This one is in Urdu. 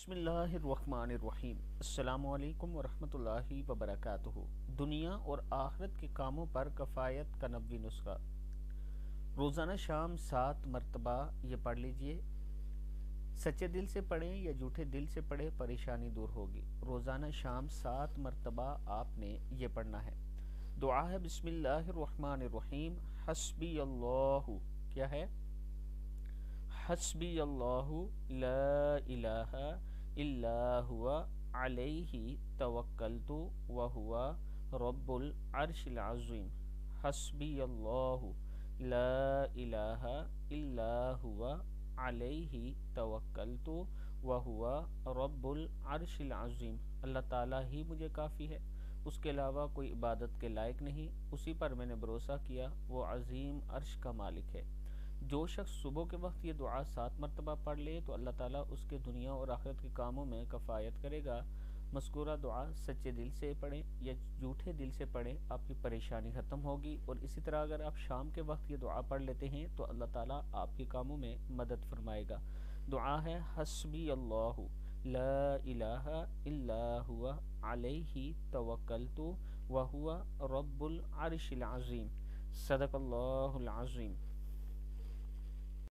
بسم اللہ الرحمن الرحیم۔ السلام علیکم ورحمۃ اللہ وبرکاتہ۔ دنیا اور آخرت کے کاموں پر کفایت کا نبوی نسخہ۔ روزانہ شام 7 مرتبہ یہ پڑھ لیجئے۔ سچے دل سے پڑھیں یا جھوٹے دل سے پڑھیں، پریشانی دور ہوگی۔ روزانہ شام 7 مرتبہ آپ نے یہ پڑھنا ہے۔ دعا ہے بسم اللہ الرحمن الرحیم، حسبی اللہ، کیا ہے؟ حسبی اللہ لا الہ الا هو علیہ توکلت وہو رب العرش العظیم۔ حسبی اللہ لا الہ الا هو علیہ توکلت وہو رب العرش العظیم۔ اللہ تعالیٰ ہی مجھے کافی ہے، اس کے علاوہ کوئی عبادت کے لائق نہیں، اسی پر میں نے بھروسہ کیا، وہ عظیم عرش کا مالک ہے۔ جو شخص صبح کے وقت یہ دعا 7 مرتبہ پڑھ لے تو اللہ تعالیٰ اس کے دنیا اور آخرت کے کاموں میں کفایت کرے گا۔ مذکورہ دعا سچے دل سے پڑھیں یا جھوٹے دل سے پڑھیں، آپ کی پریشانی ختم ہوگی۔ اور اسی طرح اگر آپ شام کے وقت یہ دعا پڑھ لیتے ہیں تو اللہ تعالیٰ آپ کے کاموں میں مدد فرمائے گا۔ دعا ہے حسبی اللہ لا الہ الا هو علیہ توکلت وہو رب العرش العظیم۔ صدق اللہ العظیم۔